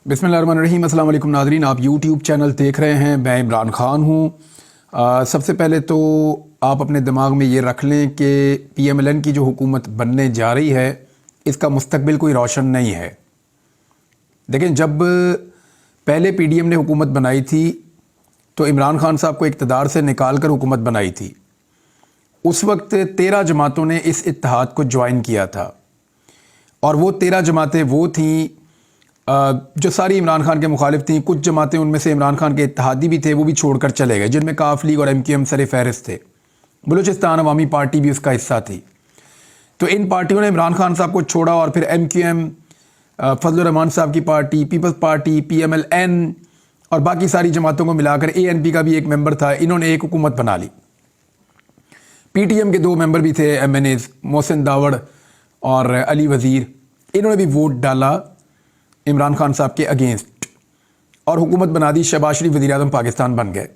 بسم اللہ الرحمن الرحیم۔ السلام علیکم ناظرین، آپ یوٹیوب چینل دیکھ رہے ہیں، میں عمران خان ہوں۔ سب سے پہلے تو آپ اپنے دماغ میں یہ رکھ لیں کہ پی ایم ایل این کی جو حکومت بننے جا رہی ہے اس کا مستقبل کوئی روشن نہیں ہے۔ دیکھیں، جب پہلے پی ڈی ایم نے حکومت بنائی تھی تو عمران خان صاحب کو اقتدار سے نکال کر حکومت بنائی تھی۔ اس وقت 13 جماعتوں نے اس اتحاد کو جوائن کیا تھا، اور وہ 13 جماعتیں وہ تھیں جو ساری عمران خان کے مخالف تھیں۔ کچھ جماعتیں ان میں سے عمران خان کے اتحادی بھی تھے، وہ بھی چھوڑ کر چلے گئے، جن میں کاف لیگ اور ایم کیو ایم سر فہرست تھے۔ بلوچستان عوامی پارٹی بھی اس کا حصہ تھی۔ تو ان پارٹیوں نے عمران خان صاحب کو چھوڑا، اور پھر ایم کیو ایم، فضل الرحمان صاحب کی party, peoples party, P M L N اور باقی ساری جماعتوں کو ملا کر اے این پی کا بھی ایک ممبر تھا، انہوں نے ایک حکومت بنا لی۔ پی ٹی ایم کے 2 ممبر بھی تھے، M N as, Mohsin Dawar اور علی وزیر، انہوں نے بھی ووٹ ڈالا عمران خان صاحب کے اگینسٹ، اور حکومت بنا دی۔ شہباز شریف وزیر اعظم پاکستان بن گئے۔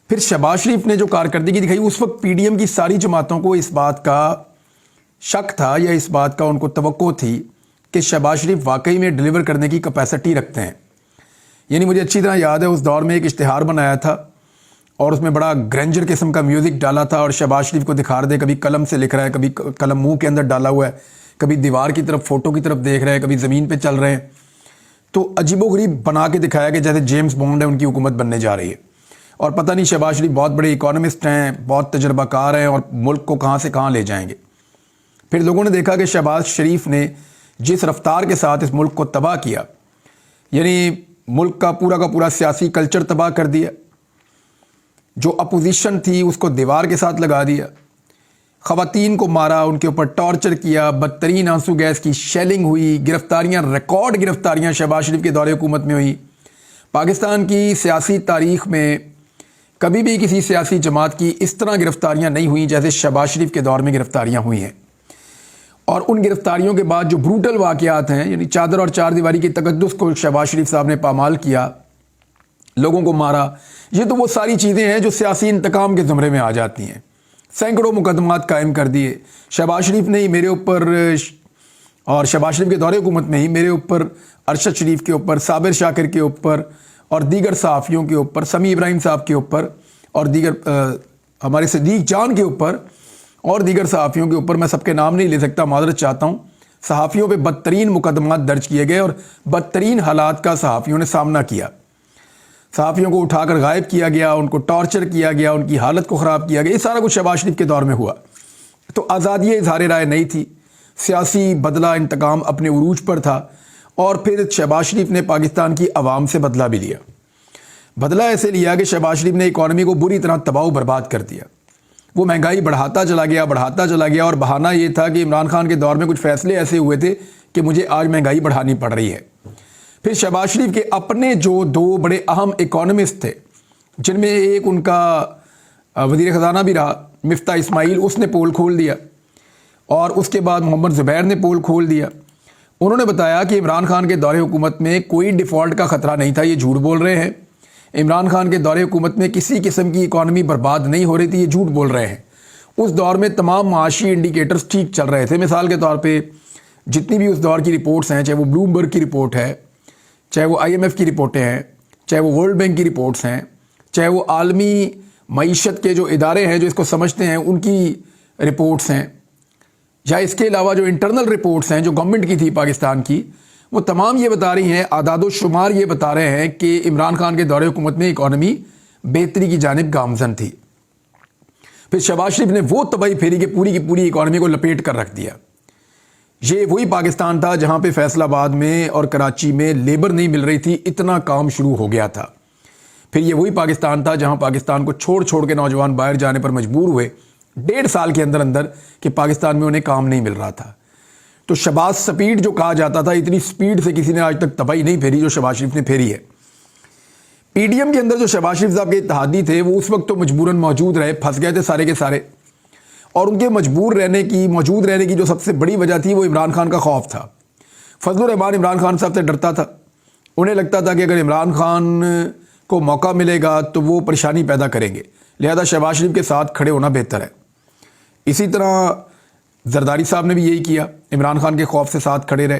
پھر شہباز شریف نے جو کارکردگی دکھائی، اس وقت پی ڈی ایم کی ساری جماعتوں کو اس بات کا شک تھا، یا اس بات کا ان کو توقع تھی کہ شہباز شریف واقعی میں ڈیلیور کرنے کی کیپیسٹی رکھتے ہیں۔ یعنی مجھے اچھی طرح یاد ہے، اس دور میں ایک اشتہار بنایا تھا اور اس میں بڑا گرینجر قسم کا میوزک ڈالا تھا، اور شہباز شریف کو دکھا رہے تھے، کبھی قلم سے لکھ رہا ہے، کبھی قلم منہ کے اندر ڈالا ہوا ہے، کبھی دیوار کی طرف، فوٹو کی طرف دیکھ رہے ہیں، کبھی زمین پہ چل رہے ہیں۔ تو عجیب و غریب بنا کے دکھایا کہ جیسے جیمز بانڈ ہے، ان کی حکومت بننے جا رہی ہے۔ اور پتہ نہیں شہباز شریف بہت بڑے اکانومسٹ ہیں، بہت تجربہ کار ہیں، اور ملک کو کہاں سے کہاں لے جائیں گے۔ پھر لوگوں نے دیکھا کہ شہباز شریف نے جس رفتار کے ساتھ اس ملک کو تباہ کیا، یعنی ملک کا پورا سیاسی کلچر تباہ کر دیا، جو اپوزیشن تھی اس کو دیوار کے ساتھ لگا دیا، خواتین کو مارا، ان کے اوپر ٹارچر کیا، بدترین آنسو گیس کی شیلنگ ہوئی، گرفتاریاں، ریکارڈ گرفتاریاں شہباز شریف کے دور حکومت میں ہوئی۔ پاکستان کی سیاسی تاریخ میں کبھی بھی کسی سیاسی جماعت کی اس طرح گرفتاریاں نہیں ہوئیں جیسے شہباز شریف کے دور میں گرفتاریاں ہوئی ہیں۔ اور ان گرفتاریوں کے بعد جو بروٹل واقعات ہیں، یعنی چادر اور چار دیواری کی تقدس کو شہباز شریف صاحب نے پامال کیا، لوگوں کو مارا، یہ تو وہ ساری چیزیں ہیں جو سیاسی انتقام کے زمرے میں آ جاتی ہیں۔ سینکڑوں مقدمات قائم کر دیے شہباز شریف نے ہی میرے اوپر، اور شہباز شریف کے دور حکومت میں ہی میرے اوپر، ارشد شریف کے اوپر، صابر شاکر کے اوپر، اور دیگر صحافیوں کے اوپر، سمیع ابراہیم صاحب کے اوپر، اور دیگر ہمارے صدیق جان کے اوپر، اور دیگر صحافیوں کے اوپر، میں سب کے نام نہیں لے سکتا، معذرت چاہتا ہوں۔ صحافیوں پہ بدترین مقدمات درج کیے گئے، اور بدترین حالات کا صحافیوں نے سامنا کیا۔ صحافیوں کو اٹھا کر غائب کیا گیا، ان کو ٹارچر کیا گیا، ان کی حالت کو خراب کیا گیا۔ یہ سارا کچھ شہباز شریف کے دور میں ہوا۔ تو آزادی اظہار رائے نہیں تھی، سیاسی بدلہ انتقام اپنے عروج پر تھا، اور پھر شہباز شریف نے پاکستان کی عوام سے بدلہ بھی لیا۔ بدلہ ایسے لیا کہ شہباز شریف نے اکانومی کو بری طرح تباہ و برباد کر دیا۔ وہ مہنگائی بڑھاتا چلا گیا، اور بہانہ یہ تھا کہ عمران خان کے دور میں کچھ فیصلے ایسے ہوئے تھے کہ مجھے آج مہنگائی بڑھانی پڑ رہی ہے۔ پھر شہباز شریف کے اپنے جو 2 بڑے اہم اکانومسٹ تھے، جن میں ایک ان کا وزیر خزانہ بھی رہا، مفتاح اسماعیل، اس نے پول کھول دیا، اور اس کے بعد محمد زبیر نے پول کھول دیا۔ انہوں نے بتایا کہ عمران خان کے دور حکومت میں کوئی ڈیفالٹ کا خطرہ نہیں تھا، یہ جھوٹ بول رہے ہیں۔ عمران خان کے دور حکومت میں کسی قسم کی اکانومی برباد نہیں ہو رہی تھی، یہ جھوٹ بول رہے ہیں۔ اس دور میں تمام معاشی انڈیکیٹرز ٹھیک چل رہے تھے۔ مثال کے طور پہ جتنی بھی اس دور کی رپورٹس ہیں، چاہے وہ بلومبرگ کی رپورٹ ہے، چاہے وہ آئی ایم ایف کی رپورٹیں ہیں، چاہے وہ ورلڈ بینک کی رپورٹس ہیں، چاہے وہ عالمی معیشت کے جو ادارے ہیں جو اس کو سمجھتے ہیں ان کی رپورٹس ہیں، یا اس کے علاوہ جو انٹرنل رپورٹس ہیں جو گورنمنٹ کی تھی پاکستان کی، وہ تمام یہ بتا رہی ہیں، اعداد و شمار یہ بتا رہے ہیں کہ عمران خان کے دور حکومت میں اکانومی بہتری کی جانب گامزن تھی۔ پھر شہباز شریف نے وہ تباہی پھیری کہ پوری کی پوری اکانومی کو لپیٹ کر رکھ دیا۔ یہ وہی پاکستان تھا جہاں پہ فیصل آباد میں اور کراچی میں لیبر نہیں مل رہی تھی، اتنا کام شروع ہو گیا تھا۔ پھر یہ وہی پاکستان تھا جہاں پاکستان کو چھوڑ کے نوجوان باہر جانے پر مجبور ہوئے 1.5 سال کے اندر کہ پاکستان میں انہیں کام نہیں مل رہا تھا۔ تو شہباز سپیڈ جو کہا جاتا تھا، اتنی سپیڈ سے کسی نے آج تک تباہی نہیں پھیری جو شہباز شریف نے پھیری ہے۔ پی ڈی ایم کے اندر جو شہباز شریف صاحب کے اتحادی تھے، وہ اس وقت تو مجبوراً موجود رہے، پھنس گئے تھے سارے کے سارے، اور ان کے موجود رہنے کی جو سب سے بڑی وجہ تھی وہ عمران خان کا خوف تھا۔ فضل الرحمان عمران خان صاحب سے ڈرتا تھا، انہیں لگتا تھا کہ اگر عمران خان کو موقع ملے گا تو وہ پریشانی پیدا کریں گے، لہذا شہباز شریف کے ساتھ کھڑے ہونا بہتر ہے۔ اسی طرح زرداری صاحب نے بھی یہی کیا، عمران خان کے خوف سے ساتھ کھڑے رہے۔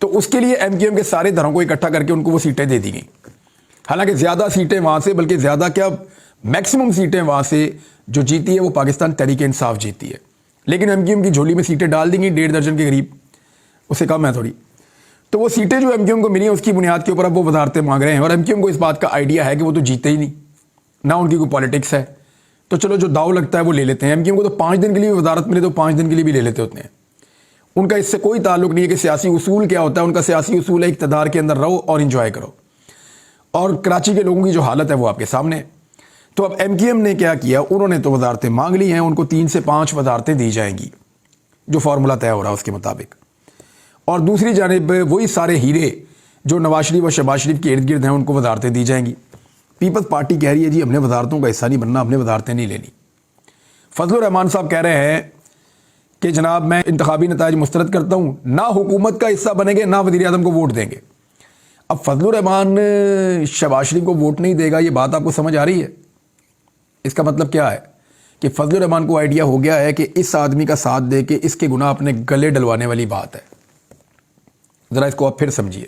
تو اس کے لیے ایم کیو ایم کے سارے دھڑوں کو اکٹھا کر کے ان کو وہ سیٹیں دے دی گئیں. حالانکہ زیادہ سیٹیں وہاں سے، بلکہ زیادہ کیا میکسیمم سیٹیں وہاں سے جو جیتی ہے وہ پاکستان تحریک انصاف جیتی ہے. لیکن ایم کیو ایم کی جھولی میں سیٹیں ڈال دی گئیں 1.5 درجن کے قریب، اس سے کم ہے تھوڑی. تو وہ سیٹیں جو ایم کیو ایم کو ملی ہیں اس کی بنیاد کے اوپر اب وہ وزارتیں مانگ رہے ہیں. اور ایم کیو ایم کو اس بات کا آئیڈیا ہے کہ وہ تو جیتے ہی نہیں، نہ ان کی کوئی پالیٹکس ہے، تو چلو جو داؤ لگتا ہے وہ لے لیتے ہیں. ایم کیو ایم کو تو 5 دن کے لیے وزارت ملے تو 5 دن کے لیے بھی لے لیتے ہوتے ہیں. ان کا اس سے کوئی تعلق نہیں ہے کہ سیاسی اصول کیا ہوتا ہے. ان کا سیاسی اصول ہے اقتدار کے اندر رہو اور انجوائے کرو. اور کراچی کے لوگوں کی جو حالت ہے وہ آپ کے سامنے ہے. تو اب ایم کیو ایم نے کیا کیا، انہوں نے تو وزارتیں مانگ لی ہیں. ان کو 3 سے 5 وزارتیں دی جائیں گی جو فارمولہ طے ہو رہا ہے اس کے مطابق. اور دوسری جانب وہی سارے ہیرے جو نواز شریف اور شہباز شریف کے ارد گرد ہیں ان کو وزارتیں دی جائیں گی. پیپلز پارٹی کہہ رہی ہے جی ہم نے وزارتوں کا حصہ نہیں بننا، ہم نے وزارتیں نہیں لینی. فضل الرحمان صاحب کہہ رہے ہیں کہ جناب میں انتخابی نتائج مسترد کرتا ہوں، نہ حکومت کا حصہ بنیں گے نہ وزیر اعظم کو ووٹ دیں گے. اب فضل الرحمان شہباز شریف کو ووٹ نہیں دے گا، یہ بات آپ کو سمجھ آ رہی ہے؟ اس کا مطلب کیا ہے کہ فضل الرحمان کو آئیڈیا ہو گیا ہے کہ اس آدمی کا ساتھ دے کے اس کے گناہ اپنے گلے ڈلوانے والی بات ہے. ذرا اس کو آپ پھر سمجھیے.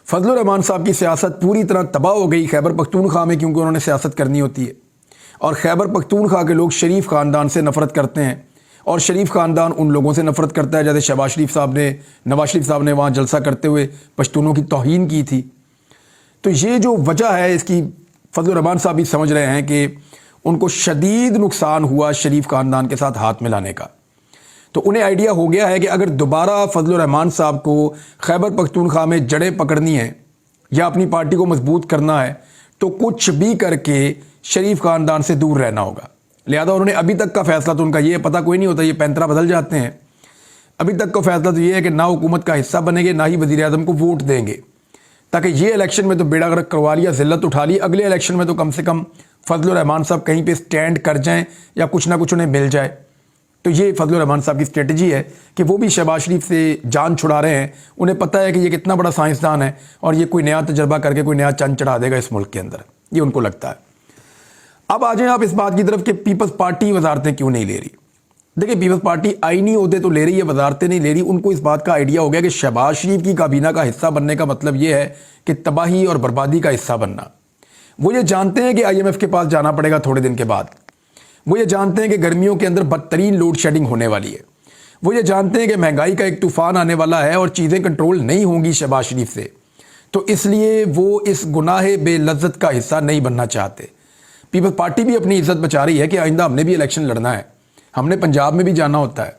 فضل الرحمان صاحب کی سیاست پوری طرح تباہ ہو گئی خیبر پختونخوا میں، کیونکہ انہوں نے سیاست کرنی ہوتی ہے. اور خیبر پختونخوا کے لوگ شریف خاندان سے نفرت کرتے ہیں، اور شریف خاندان ان لوگوں سے نفرت کرتا ہے جیسے نواز شریف صاحب نے وہاں جلسہ کرتے ہوئے پشتونوں کی توہین کی تھی. تو یہ جو وجہ ہے اس کی فضل الرحمان صاحب بھی سمجھ رہے ہیں کہ ان کو شدید نقصان ہوا شریف خاندان کے ساتھ ہاتھ ملانے کا. تو انہیں آئیڈیا ہو گیا ہے کہ اگر دوبارہ فضل الرحمان صاحب کو خیبر پختونخوا میں جڑیں پکڑنی ہیں یا اپنی پارٹی کو مضبوط کرنا ہے تو کچھ بھی کر کے شریف خاندان سے دور رہنا ہوگا. لہذا انہوں نے ابھی تک کا فیصلہ تو ان کا یہ پتہ کوئی نہیں ہوتا، یہ پینترا بدل جاتے ہیں. ابھی تک کا فیصلہ تو یہ ہے کہ نہ حکومت کا حصہ بنیں گے نہ ہی وزیر اعظم کو ووٹ دیں گے، تاکہ یہ الیکشن میں تو بیڑا غرق کروا لیا، ذلت اٹھا لی، اگلے الیکشن میں تو کم سے کم فضل الرحمان صاحب کہیں پہ سٹینڈ کر جائیں یا کچھ نہ کچھ انہیں مل جائے. تو یہ فضل الرحمان صاحب کی اسٹریٹجی ہے کہ وہ بھی شہباز شریف سے جان چھڑا رہے ہیں. انہیں پتہ ہے کہ یہ کتنا بڑا سائنسدان ہے اور یہ کوئی نیا تجربہ کر کے کوئی نیا چند چڑھا دے گا اس ملک کے اندر، یہ ان کو لگتا ہے. اب آ جائیں آپ اس بات کی طرف کہ پیپلز پارٹی وزارتیں کیوں نہیں لے رہی. دیکھیں پیپلز پارٹی آئینی عہدے تو لے رہی ہے، وزارتیں نہیں لے رہی. ان کو اس بات کا آئیڈیا ہو گیا کہ شہباز شریف کی کابینہ کا حصہ بننے کا مطلب یہ ہے کہ تباہی اور بربادی کا حصہ بننا. وہ یہ جانتے ہیں کہ IMF کے پاس جانا پڑے گا تھوڑے دن کے بعد. وہ یہ جانتے ہیں کہ گرمیوں کے اندر بدترین لوڈ شیڈنگ ہونے والی ہے. وہ یہ جانتے ہیں کہ مہنگائی کا ایک طوفان آنے والا ہے اور چیزیں کنٹرول نہیں ہوں گی شہباز شریف سے. تو اس لیے وہ اس گناہ بے لذت کا حصہ نہیں بننا چاہتے. پیپلز پارٹی بھی اپنی عزت بچا رہی ہے کہ آئندہ ہم نے بھی الیکشن لڑنا ہے، ہم نے پنجاب میں بھی جانا ہوتا ہے،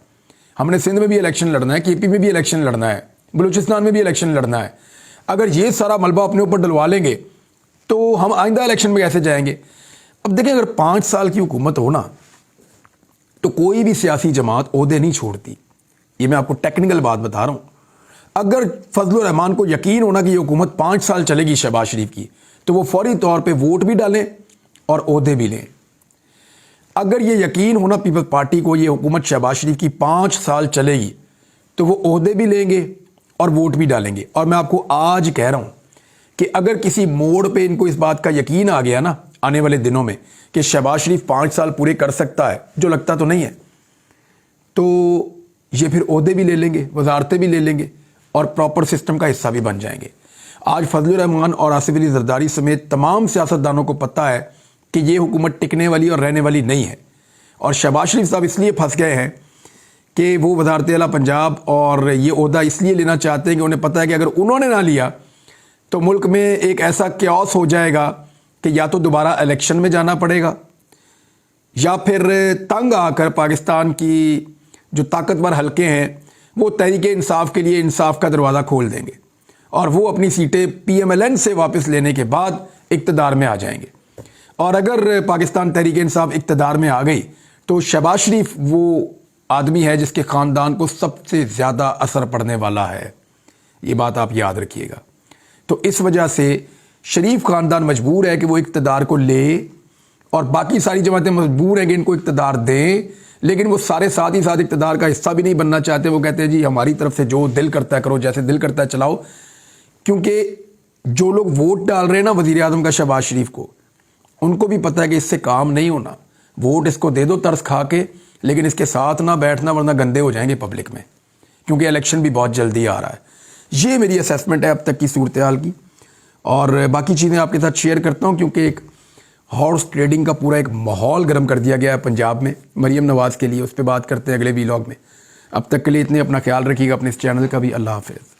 ہم نے سندھ میں بھی الیکشن لڑنا ہے، KP میں بھی الیکشن لڑنا ہے، بلوچستان میں بھی الیکشن لڑنا ہے. اگر یہ سارا ملبہ اپنے اوپر ڈلوا لیں گے تو ہم آئندہ الیکشن میں کیسے جائیں گے؟ اب دیکھیں اگر 5 سال کی حکومت ہو نا تو کوئی بھی سیاسی جماعت عہدے نہیں چھوڑتی. یہ میں آپ کو ٹیکنیکل بات بتا رہا ہوں. اگر فضل الرحمان کو یقین ہونا کہ یہ حکومت 5 سال چلے گی شہباز شریف کی تو وہ فوری طور پہ ووٹ بھی ڈالیں اور عہدے بھی لیں. اگر یہ یقین ہونا پیپلز پارٹی کو یہ حکومت شہباز شریف کی 5 سال چلے گی تو وہ عہدے بھی لیں گے اور ووٹ بھی ڈالیں گے. اور میں آپ کو آج کہہ رہا ہوں کہ اگر کسی موڑ پہ ان کو اس بات کا یقین آ گیا نا آنے والے دنوں میں کہ شہباز شریف 5 سال پورے کر سکتا ہے، جو لگتا تو نہیں ہے، تو یہ پھر عہدے بھی لے لیں گے، وزارتیں بھی لے لیں گے اور پراپر سسٹم کا حصہ بھی بن جائیں گے. آج فضل الرحمان اور آصف علی زرداری سمیت تمام سیاستدانوں کو پتہ ہے کہ یہ حکومت ٹکنے والی اور رہنے والی نہیں ہے. اور شہباز شریف صاحب اس لیے پھنس گئے ہیں کہ وہ وزارت اعلیٰ پنجاب اور یہ عہدہ اس لیے لینا چاہتے ہیں کہ انہیں پتہ ہے کہ اگر انہوں نے نہ لیا تو ملک میں ایک ایسا کیوس ہو جائے گا کہ یا تو دوبارہ الیکشن میں جانا پڑے گا یا پھر تنگ آ کر پاکستان کی جو طاقتور حلقے ہیں وہ تحریک انصاف کے لیے انصاف کا دروازہ کھول دیں گے اور وہ اپنی سیٹیں PMLN سے واپس لینے کے بعد اقتدار میں آ جائیں گے. اور اگر پاکستان تحریک انصاف اقتدار میں آ گئی تو شہباز شریف وہ آدمی ہے جس کے خاندان کو سب سے زیادہ اثر پڑنے والا ہے. یہ بات آپ یاد رکھیے گا. تو اس وجہ سے شریف خاندان مجبور ہے کہ وہ اقتدار کو لے اور باقی ساری جماعتیں مجبور ہیں کہ ان کو اقتدار دیں، لیکن وہ سارے ساتھ ہی ساتھ اقتدار کا حصہ بھی نہیں بننا چاہتے. وہ کہتے ہیں جی ہماری طرف سے جو دل کرتا ہے کرو، جیسے دل کرتا ہے چلاؤ. کیونکہ جو لوگ ووٹ ڈال رہے ہیں نا وزیر اعظم کا شہباز شریف کو، ان کو بھی پتہ ہے کہ اس سے کام نہیں ہونا. ووٹ اس کو دے دو ترس کھا کے، لیکن اس کے ساتھ نہ بیٹھنا ورنہ گندے ہو جائیں گے پبلک میں، کیونکہ الیکشن بھی بہت جلدی آ رہا ہے. یہ میری اسیسمنٹ ہے اب تک کی صورتحال کی، اور باقی چیزیں آپ کے ساتھ شیئر کرتا ہوں، کیونکہ ایک ہارس ٹریڈنگ کا پورا ایک ماحول گرم کر دیا گیا ہے پنجاب میں مریم نواز کے لیے. اس پہ بات کرتے ہیں اگلے ویلاگ میں. اب تک کے لیے اتنے، اپنا خیال رکھیے گا، اپنے اس چینل کا بھی. اللہ حافظ.